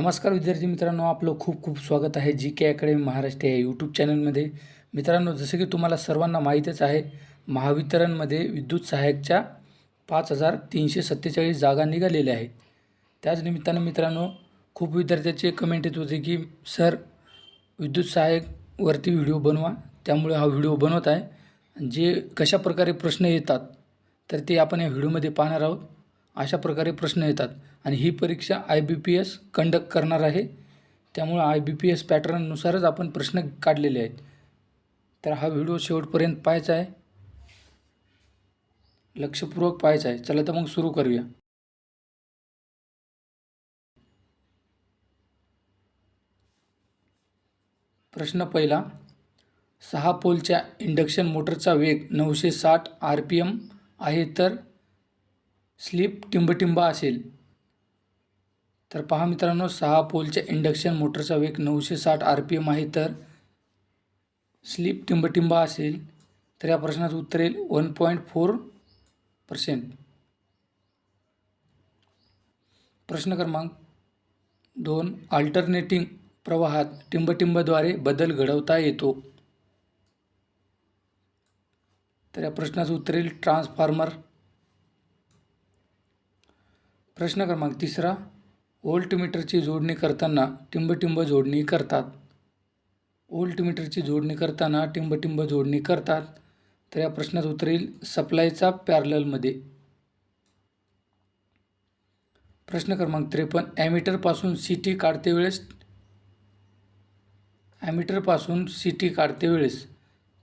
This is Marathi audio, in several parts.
नमस्कार विद्यार्थी मित्रांनो, आपलं खूप खूप स्वागत आहे जी के अकॅडमी महाराष्ट्र या यूट्यूब चॅनलमध्ये. मित्रांनो, जसं की तुम्हाला सर्वांना माहीतच आहे, महावितरणमध्ये विद्युत सहाय्यकच्या 5347 जागा निघालेल्या आहेत. त्याच निमित्तानं मित्रांनो, खूप विद्यार्थ्याचे कमेंट येत होते की सर, विद्युत सहाय्यकवरती व्हिडिओ बनवा. त्यामुळे हा व्हिडिओ बनवत आहे. जे कशा प्रकारे प्रश्न येतात तर ते आपण या व्हिडिओमध्ये पाहणार आहोत. अशा प्रकारे प्रश्न येतात आणि ही परीक्षा IBPS कंडक्ट करणार आहे. त्यामुळे IBPS पॅटर्ननुसारच आपण प्रश्न काढलेले आहेत. तर हा व्हिडिओ शेवटपर्यंत पाहायचा आहे, लक्षपूर्वक पाहायचा आहे. चला तर मग सुरू करूया. प्रश्न पहिला, 6 पोलच्या इंडक्शन मोटरचा वेग 960 RPM आहे तर स्लिप टिंबटिंब असेल. तर पहा मित्रांनो, 6 पोलच्या इंडक्शन मोटरचा वेग 960 RPM आहे तर स्लिप टिंबटिंब असेल. तर या प्रश्नाचं उत्तर येईल 1.4%. प्रश्न क्रमांक 2, अल्टरनेटिंग प्रवाहात टिंबटिंबद्वारे बदल घडवता येतो. तर या प्रश्नाचं उत्तर येईल ट्रान्सफॉर्मर. प्रश्न क्रमांक 3, व्होल्टमीटरची जोडणी करताना टिंबटिंब जोडणी करतात. व्होल्टमीटरची जोडणी करताना टिंबटिंब जोडणी करतात. तर या प्रश्नाचं उत्तर येईल सप्लायचा पॅरललमध्ये. प्रश्न क्रमांक 53, ॲमीटरपासून CT काढते वेळेस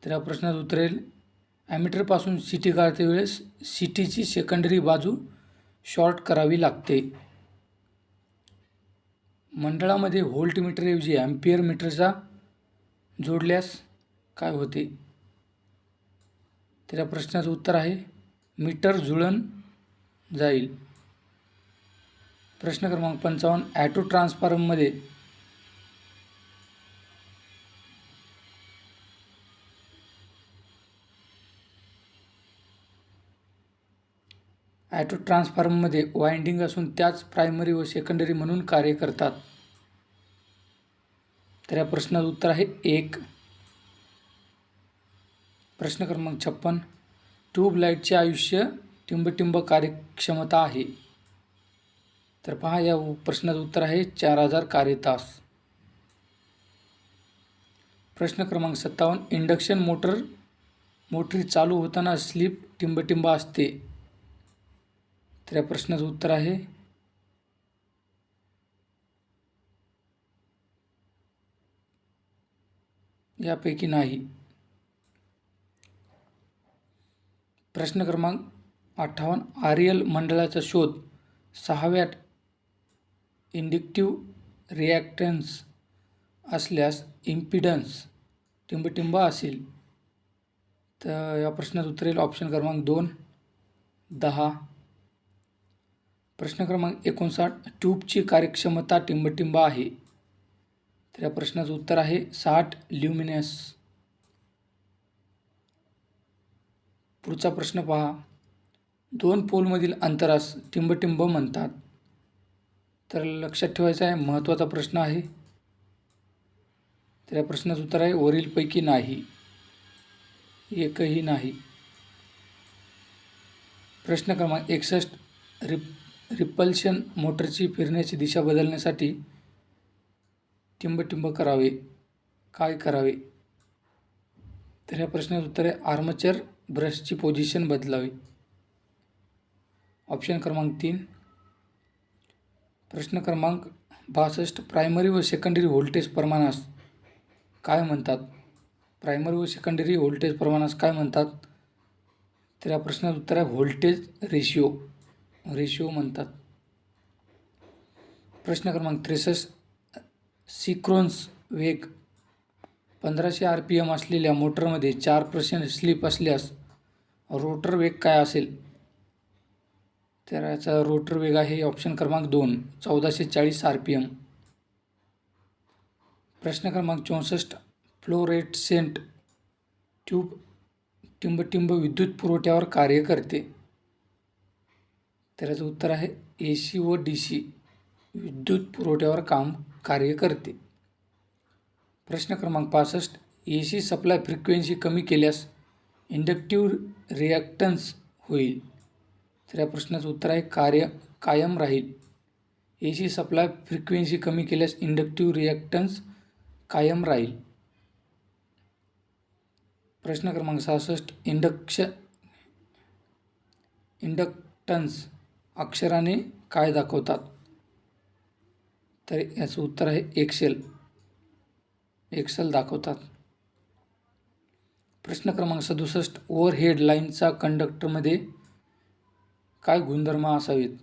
तर या प्रश्नाचं उत्तर येईल ॲमीटरपासून CT काढते वेळेस CTची सेकंडरी बाजू शॉर्ट करावी लागते. मंडळामध्ये व्होल्टमीटरऐवजी ॲम्पियर मीटरचा जोडल्यास काय होते. तर या प्रश्नाचं उत्तर आहे मीटर जुळून जाईल. प्रश्न क्रमांक 55, ॲटो ट्रान्सफॉर्मरमध्ये वाइंडिंग असून त्याच प्रायमरी व सेकंडरी म्हणून कार्य करतात. तर या प्रश्नाचं उत्तर आहे 1. प्रश्न क्रमांक 56, ट्यूबलाईटचे आयुष्य टिंबटिंब कार्यक्षमता आहे. तर पहा, या प्रश्नाचं उत्तर आहे 4000 कार्यतास. प्रश्न क्रमांक 57, इंडक्शन मोटरी चालू होताना स्लिप टिंबटिंब असते. तर या प्रश्नाचं उत्तर आहे यापैकी नाही. प्रश्न क्रमांक 58, RL मंडळाचा शोध 6व्या इंडक्टिव्ह रिॲक्टन्स असल्यास इम्पिडन्स टिंबटिंब असेल. तर या प्रश्नाचं उत्तर येईल ऑप्शन क्रमांक 2, 10. प्रश्न क्रमांक 59, ट्यूबची कार्यक्षमता टिंबटिंब आहे. तर या प्रश्नाचं उत्तर आहे 60 ल्युमिनस. पुढचा प्रश्न पहा, 2 पोलमधील अंतरास टिंबटिंब म्हणतात. तर लक्षात ठेवायचं आहे, महत्त्वाचा प्रश्न आहे. तर या प्रश्नाचं उत्तर आहे वरीलपैकी नाही, एकही नाही. प्रश्न क्रमांक 61, रिपल्शन मोटरची फिरण्याची दिशा बदलण्यासाठी टिंबटिंब करावे, काय करावे. तर या प्रश्नाचं उत्तर आहे आर्मचर ब्रशची पोझिशन बदलावी, ऑप्शन क्रमांक 3. प्रश्न क्रमांक 62, प्रायमरी व सेकंडरी व्होल्टेज प्रमाणास काय म्हणतात. प्रायमरी व सेकंडरी व्होल्टेज प्रमाणास काय म्हणतात. तर या प्रश्नाचं उत्तर आहे व्होल्टेज रेशिओ म्हणतात. प्रश्न क्रमांक 63, सिंक्रोनस वेग 1500 RPM असलेल्या मोटरमध्ये 4% स्लिप असल्यास रोटर वेग काय असेल. तर याचा रोटर वेग आहे ऑप्शन क्रमांक 2, 1440 RPM. प्रश्न क्रमांक 64, फ्लोरेसेंट ट्यूब टिंबटिंब विद्युत पुरवठ्यावर कार्य करते. तर याचं उत्तर आहे AC व DC. विद्युत पुरवठ्यावर कार्य करते. प्रश्न क्रमांक 65. AC सप्लाय फ्रिक्वेन्सी कमी केल्यास इंडक्टिव्ह रिॲक्टन्स होईल. तर या प्रश्नाचं उत्तर आहे कायम राहील. AC सप्लाय फ्रिक्वेन्सी कमी केल्यास इंडक्टिव्ह रिॲक्टन्स कायम राहील. प्रश्न क्रमांक 66. इंडक्टन्स अक्षराने काय दाखवतात. तर याचं उत्तर आहे एक्सेल दाखवतात. प्रश्न क्रमांक 67. ओव्हरहेड लाईनचा कंडक्टरमध्ये काय गुणधर्म असावेत.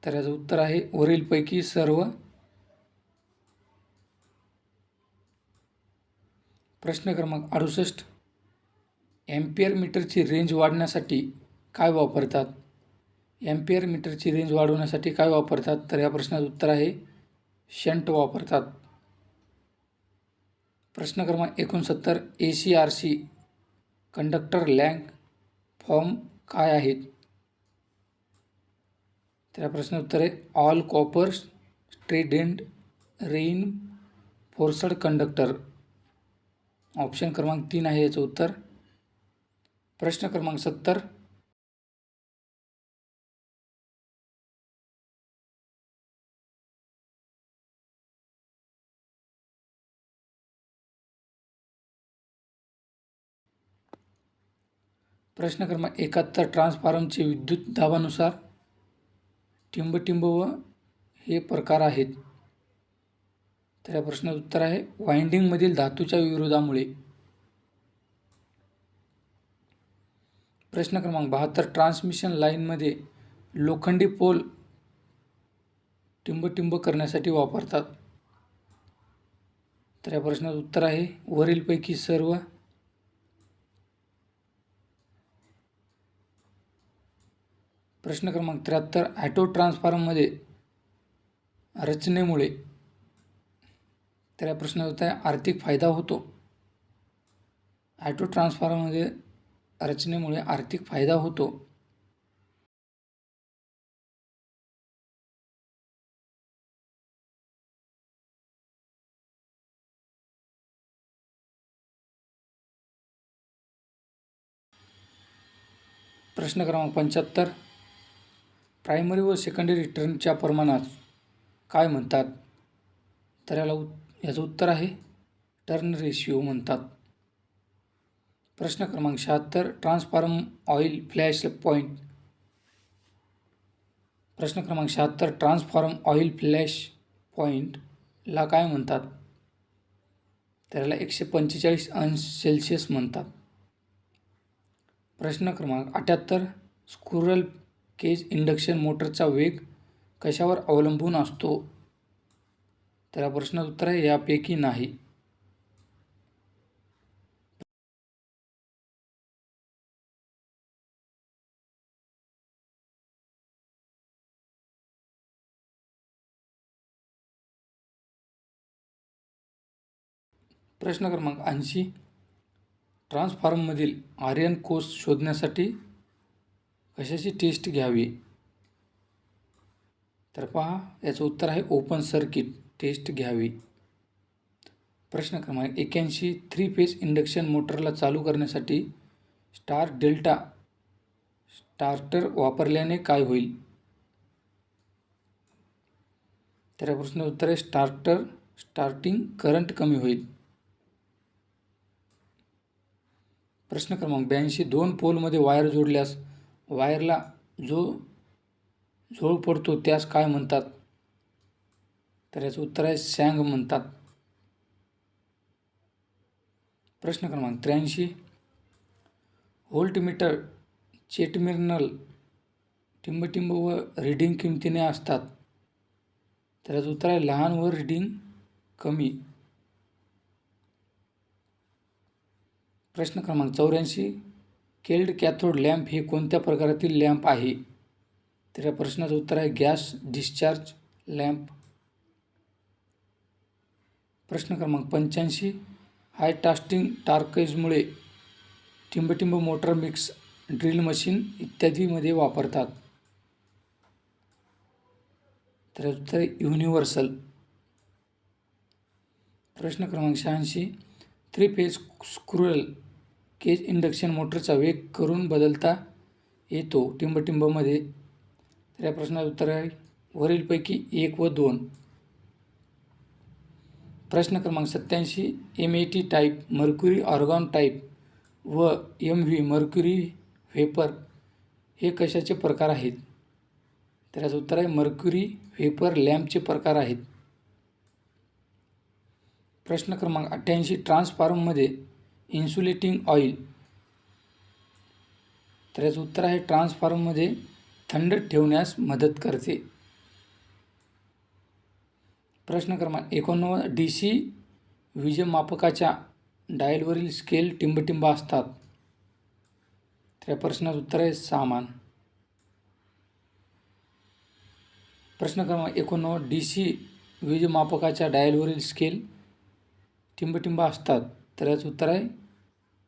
तर याचं उत्तर आहे वरीलपैकी सर्व. प्रश्न क्रमांक 68. एम्पियर मीटरची रेंज वाढवण्यासाठी काय वापरतात. एम्पियर मीटरची रेंज वाढवण्यासाठी काय वापरतात. तर या प्रश्नाचं उत्तर आहे शंट वापरतात. प्रश्न क्रमांक 69. ACRC कंडक्टर लँग फॉर्म काय आहेत. तर या प्रश्नाचं उत्तर आहे ऑल कॉपर स्ट्रेडेड रेइनफोर्स्ड कंडक्टर. ऑप्शन क्रमांक 3 आहे याचं उत्तर. प्रश्न क्रमांक 70. प्रश्न क्रमांक 71. ट्रान्सफॉर्मरचे विद्युत दाबानुसार टिंब व हे प्रकार आहेत. तर या प्रश्नाचं उत्तर आहे वाइंडिंगमधील धातूच्या विरोधामुळे. प्रश्न क्रमांक 72. ट्रान्समिशन लाईनमध्ये लोखंडी पोल टिंब करण्यासाठी वापरतात. तर या प्रश्नाचं उत्तर आहे वरीलपैकी सर्व. प्रश्न क्रमांक 73. ऑटो ट्रान्सफॉर्मरमध्ये रचनेमुळे. तर या प्रश्नाचं उत्तर आहे आर्थिक फायदा होतो. ऑटो ट्रान्सफॉर्मरमध्ये रचनेमुळे आर्थिक फायदा होतो. प्रश्न क्रमांक 75. प्रायमरी व सेकंडरी टर्नच्या प्रमाणात काय म्हणतात. तर याचं उत्तर आहे टर्न रेशिओ म्हणतात. प्रश्न क्रमांक 76. Transform oil flash point. प्रश्न क्रमांक 76. ट्रान्सफॉर्म ऑइल फ्लॅश पॉईंटला काय म्हणतात. तर याला 145 अंश सेल्सिअस म्हणतात. प्रश्न क्रमांक 78. स्क्विरल केज इंडक्शन मोटरचा वेग कशावर अवलंबून असतो. तर या प्रश्नाचं उत्तर आहे यापैकी नाही. प्रश्न क्रमांक 80. ट्रान्सफॉर्मरमधील आयर्न कोर्स शोधण्यासाठी कशाची टेस्ट घ्यावी. तर पहा याचं उत्तर आहे ओपन सर्किट टेस्ट घ्यावी. प्रश्न क्रमांक 81. 3 फेज इंडक्शन मोटरला चालू करण्यासाठी स्टार डेल्टा स्टार्टर वापरल्याने काय होईल. तर या प्रश्नाचं उत्तर आहे स्टार्टिंग करंट कमी होईल. प्रश्न क्रमांक 82. 2 पोलमध्ये वायर जोडल्यास वायरला जो झोळ पडतो त्यास काय म्हणतात. तर याचं उत्तर आहे सॅग म्हणतात. प्रश्न क्रमांक 83. व्होल्टमीटर चे टर्मिनल टिंब व रीडिंग किमतीने असतात. तर याचं उत्तर आहे लहान व रीडिंग कमी. प्रश्न क्रमांक 84. केल्ड कॅथोड लॅम्प हे कोणत्या प्रकारातील लॅम्प आहे. तर या प्रश्नाचं उत्तर आहे गॅस डिस्चार्ज लॅम्प. प्रश्न क्रमांक 85. हाय टॉर्केजमुळे टिंब मोटर मिक्स ड्रिल मशीन इत्यादीमध्ये वापरतात. तर याचं उत्तर आहे युनिव्हर्सल. प्रश्न क्रमांक 86, 3 फेज स्क्रुरल केज इंडक्शन मोटरचा वेग करून बदलता येतो टिंबटिंबमध्ये. तर या प्रश्नाचं उत्तर आहे वरीलपैकी 1 व 2. प्रश्न क्रमांक 87, MAT type mercury argon type व MV मर्क्युरी व्हेपर हे कशाचे प्रकार आहेत? तर याचं उत्तर आहे मर्क्युरी व्हेपर लॅम्पचे प्रकार आहेत. प्रश्न क्रमांक 88, ट्रान्सफॉर्मरमध्ये इन्सुलेटिंग ऑइल. तर याचं उत्तर आहे ट्रान्सफॉर्मरमध्ये थंड ठेवण्यास मदत करते. प्रश्न क्रमांक 89, DC वीजमापकाच्या डायलवरील स्केल टिंबटिंब असतात. तर या प्रश्नाचं उत्तर आहे समान. प्रश्न क्रमांक 89, DC वीजमापकाच्या डायलवरील स्केल टिंबटिंब असतात. तर याचं उत्तर आहे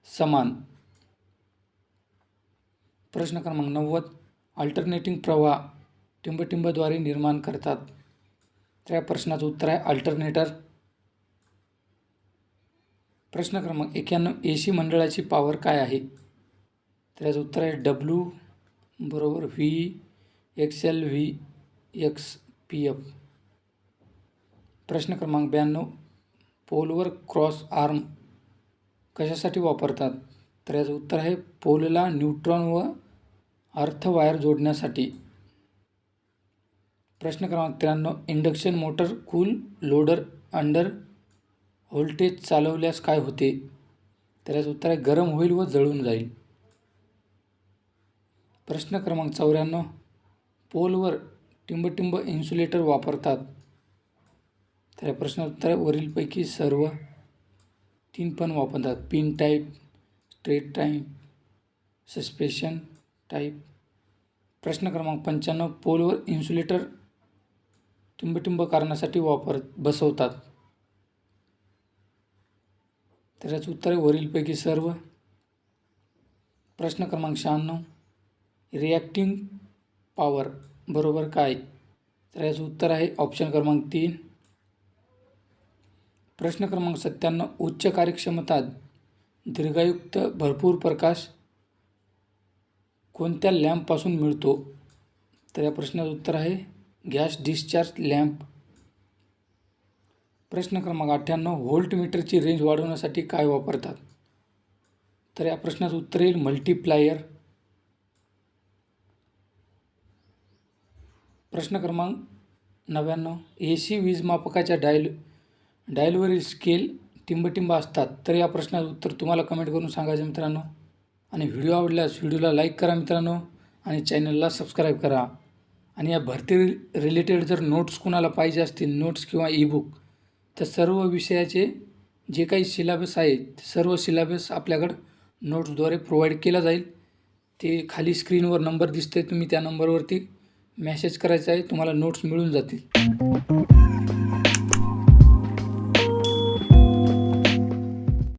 समान. प्रश्न क्रमांक 90, अल्टरनेटिंग प्रवाह टिंबटिंबद्वारे निर्माण करतात. तर या प्रश्नाचं उत्तर आहे अल्टरनेटर. प्रश्न क्रमांक 91, AC मंडळाची पॉवर काय आहे? तर याचं उत्तर आहे W बरोबर V XL V X PF. प्रश्न क्रमांक 92, पोलवर क्रॉस आर्म कशासाठी वापरतात? तर याचं उत्तर आहे पोलला न्यूट्रॉन व अर्थ वायर जोडण्यासाठी. प्रश्न क्रमांक 93, इंडक्शन मोटर कूल लोडर अंडर व्होल्टेज चालवल्यास काय होते? तर याचं उत्तर आहे गरम होईल व जळून जाईल. प्रश्न क्रमांक 94, पोलवर टिंबटिंब इन्सुलेटर वापरतात. तर या प्रश्नाचं उत्तर आहे वरीलपैकी सर्व 3 पण वापरतात. Pin type, straight type, suspension type. प्रश्न क्रमांक 95, पोलवर इन्सुलेटर टिंबटिंब करण्यासाठी बसवतात. तर याचं उत्तर आहे वरीलपैकी सर्व. प्रश्न क्रमांक 96, रिॲक्टिंग पॉवर बरोबर काय? तर याचं उत्तर आहे ऑप्शन क्रमांक 3. प्रश्न क्रमांक 97, उच्च कार्यक्षमता दीर्घायुक्त भरपूर प्रकाश कोणत्या लॅम्पपासून मिळतो? तर या प्रश्नाचं उत्तर आहे गॅस डिस्चार्ज लॅम्प. प्रश्न क्रमांक 98, व्होल्टमीटरची रेंज वाढवण्यासाठी काय वापरतात? तर या प्रश्नाचं उत्तर येईल मल्टीप्लायर. प्रश्न क्रमांक 99, AC वीजमापकाच्या डायलवरील स्केल टिंबटिंब असतात. तर या प्रश्नाचं उत्तर तुम्हाला कमेंट करून सांगायचं मित्रांनो. आणि व्हिडिओ आवडल्यास व्हिडिओला लाईक करा मित्रांनो आणि चॅनलला सबस्क्राईब करा. आणि या भरती रिलेटेड जर नोट्स कुणाला पाहिजे असतील, नोट्स किंवा ईबुक, तर सर्व विषयाचे जे काही सिलेबस आहे सर्व सिलेबस आपल्याकडं नोट्सद्वारे प्रोव्हाइड केला जाईल. ते खाली स्क्रीनवर नंबर दिसते, तुम्ही त्या नंबरवरती मेसेज करायचा आहे, तुम्हाला नोट्स मिळून जातील.